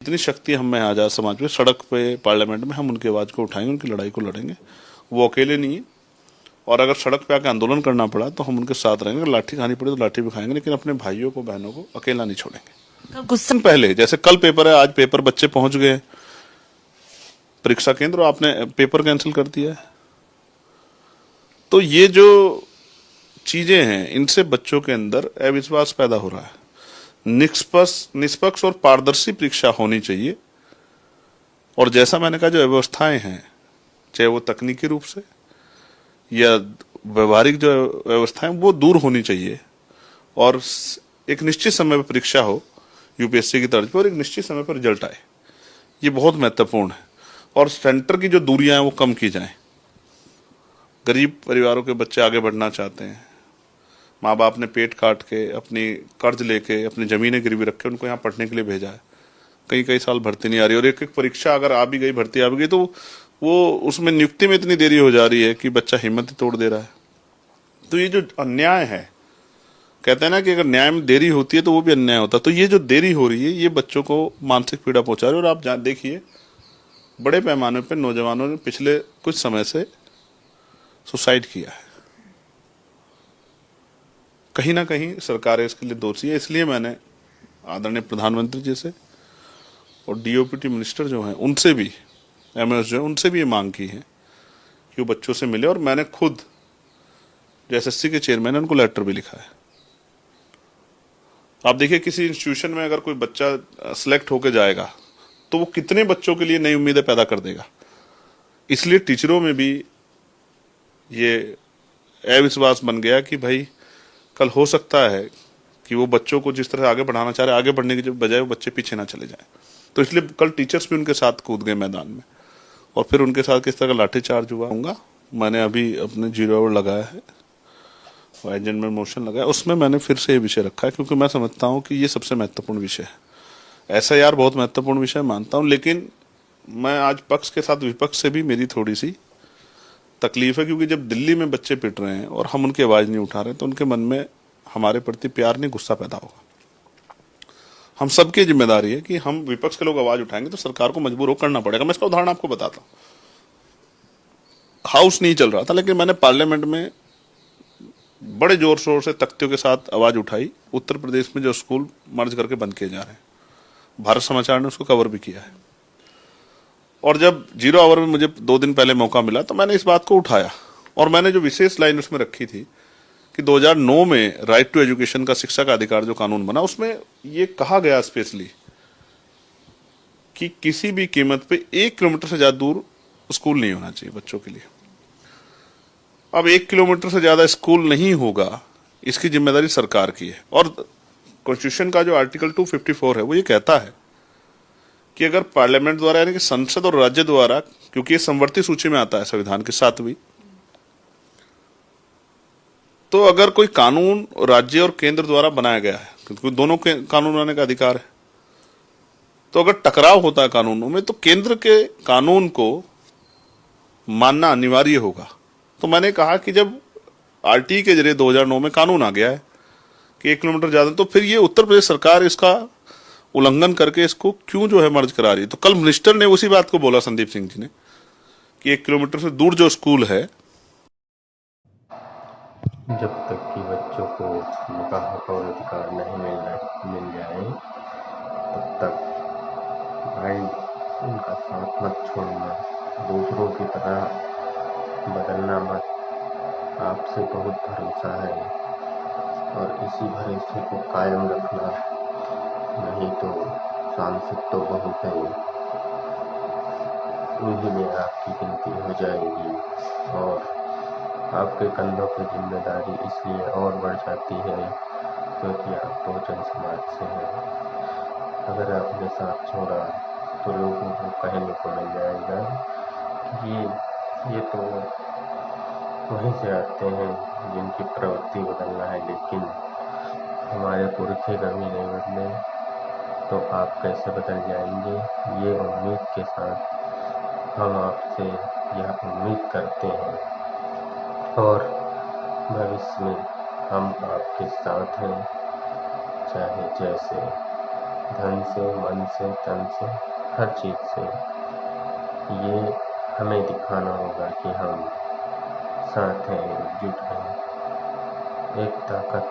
इतनी शक्ति हम में आज़ाद समाज में, सड़क पे, पार्लियामेंट में हम उनकी आवाज़ को उठाएंगे, उनकी लड़ाई को लड़ेंगे। वो अकेले नहीं है, और अगर सड़क पे आके आंदोलन करना पड़ा तो हम उनके साथ रहेंगे। अगर लाठी खानी पड़ी तो लाठी भी खाएंगे, लेकिन अपने भाइयों को, बहनों को अकेला नहीं छोड़ेंगे। कुछ दिन पहले, जैसे कल पेपर है, आज पेपर बच्चे पहुंच गए परीक्षा केंद्र, आपने पेपर कैंसिल कर दिया है। तो ये जो चीजें हैं, इनसे बच्चों के अंदर अविश्वास पैदा हो रहा है। निष्पक्ष और पारदर्शी परीक्षा होनी चाहिए। और जैसा मैंने कहा, जो व्यवस्थाएं हैं, चाहे वो तकनीकी रूप से या व्यवहारिक जो व्यवस्थाएं, वो दूर होनी चाहिए। और एक निश्चित समय पर परीक्षा हो यूपीएससी की तर्ज पर, और एक निश्चित समय पर रिजल्ट आए, ये बहुत महत्वपूर्ण है। और सेंटर की जो दूरियां हैं वो कम की जाएं। गरीब परिवारों के बच्चे आगे बढ़ना चाहते हैं, माँ बाप ने पेट काट के, अपनी कर्ज लेके, अपनी जमीनें गिरवी रख के उनको यहाँ पढ़ने के लिए भेजा है। कई कई साल भर्ती नहीं आ रही, और एक एक परीक्षा अगर आ भी गई, भर्ती आ भी गई, तो वो उसमें नियुक्ति में इतनी देरी हो जा रही है कि बच्चा हिम्मत ही तोड़ दे रहा है। तो ये जो अन्याय है, कहते हैं ना कि अगर न्याय में देरी होती है तो वो भी अन्याय होता है। तो ये जो देरी हो रही है, ये बच्चों को मानसिक पीड़ा पहुंचा रही है। और आप देखिए, बड़े पैमाने पर नौजवानों ने पिछले कुछ समय से सुसाइड किया है। कहीं ना कहीं सरकार इसके लिए दोषी है। इसलिए मैंने आदरणीय प्रधानमंत्री जी से और डीओपीटी मिनिस्टर जो हैं उनसे भी, एमएस जो है उनसे भी ये मांग की है कि वो बच्चों से मिले। और मैंने खुद जो एसएससी के चेयरमैन है, उनको लेटर भी लिखा है। आप देखिए, किसी इंस्टीट्यूशन में अगर कोई बच्चा सिलेक्ट होकर जाएगा तो वो कितने बच्चों के लिए नई उम्मीदें पैदा कर देगा। इसलिए टीचरों में भी ये अविश्वास बन गया कि भाई कल हो सकता है कि वो बच्चों को जिस तरह आगे बढ़ाना चाह रहे, आगे बढ़ने की बजाय वो बच्चे पीछे ना चले जाएं। तो इसलिए कल टीचर्स भी उनके साथ कूद गए मैदान में, और फिर उनके साथ किस तरह का लाठीचार्ज हुआ। मैंने अभी अपने 0 आवर लगाया है, एजेंटमेंट मोशन लगाया, उसमें मैंने फिर से ये विषय रखा है, क्योंकि मैं समझता हूँ कि ये सबसे महत्वपूर्ण विषय है। एसआईआर बहुत महत्वपूर्ण विषय मानता हूँ, लेकिन मैं आज पक्ष के साथ विपक्ष से भी मेरी थोड़ी सी तकलीफ है, क्योंकि जब दिल्ली में बच्चे पिट रहे हैं और हम उनकी आवाज नहीं उठा रहे, तो उनके मन में हमारे प्रति प्यार नहीं, गुस्सा पैदा होगा। हम सबकी जिम्मेदारी है कि हम विपक्ष के लोग आवाज उठाएंगे तो सरकार को मजबूर हो करना पड़ेगा। मैं इसका उदाहरण आपको बताता हूं। हाउस नहीं चल रहा था, लेकिन मैंने पार्लियामेंट में बड़े जोर शोर से तख्तियों के साथ आवाज उठाई। उत्तर प्रदेश में जो स्कूल मर्ज करके बंद किए जा रहे हैं, भारत समाचार ने उसको कवर भी किया है। और जब 0 आवर में मुझे 2 दिन पहले मौका मिला तो मैंने इस बात को उठाया, और मैंने जो विशेष लाइन उसमें रखी थी कि 2009 में राइट टू एजुकेशन का, शिक्षा का अधिकार जो कानून बना, उसमें ये कहा गया स्पेशली कि किसी भी कीमत पे 1 किलोमीटर से ज्यादा दूर स्कूल नहीं होना चाहिए बच्चों के लिए। अब 1 किलोमीटर से ज्यादा स्कूल नहीं होगा, इसकी जिम्मेदारी सरकार की है। और कॉन्स्टिट्यूशन का जो आर्टिकल 254 है, वो ये कहता है कि अगर पार्लियामेंट द्वारा, यानी कि संसद और राज्य द्वारा, क्योंकि ये संवर्ती सूची में आता है संविधान की 7वीं, तो अगर कोई कानून राज्य और केंद्र द्वारा बनाया गया है, क्योंकि दोनों के कानून बनाने का अधिकार है, तो अगर टकराव होता है कानूनों में, तो केंद्र के कानून को मानना अनिवार्य होगा। तो मैंने कहा कि जब आरटी के जरिए 2009 में कानून आ गया है कि 1 किलोमीटर ज्यादा, तो फिर ये उत्तर प्रदेश सरकार इसका उल्लंघन करके इसको क्यों जो है मर्ज करा रही है। तो कल मिनिस्टर ने उसी बात को बोला, संदीप सिंह जी ने, कि 1 किलोमीटर से दूर जो स्कूल है, जब तक कि बच्चों को उनका हक और अधिकार नहीं मिल जाए, तब तक भाई उनका साथ मत छोड़ना, दूसरों की तरह बदलना मत। आपसे बहुत भरोसा है और इसी भरोसे को कायम रखना, नहीं तो सांसद तो बहुत है, उन्हीं में आपकी गिनती हो जाएगी और आपके कंधों पर जिम्मेदारी इसलिए और बढ़ जाती है क्योंकि आप बहुजन समाज से हैं। अगर आपने साथ छोड़ा तो लोगों को कहने को मिल जाएगा कि ये तो वहीं से आते हैं जिनकी प्रवृत्ति बदलना है, लेकिन हमारे पुरखे कभी नहीं बदले तो आप कैसे बदल जाएंगे। ये उम्मीद के साथ हम आपसे यह उम्मीद करते हैं और भविष्य में हम आपके साथ हैं, चाहे जैसे धन से, मन से, तन से, हर चीज़ से। ये हमें दिखाना होगा कि हम साथ हैं, एकजुट हैं, एक ताकत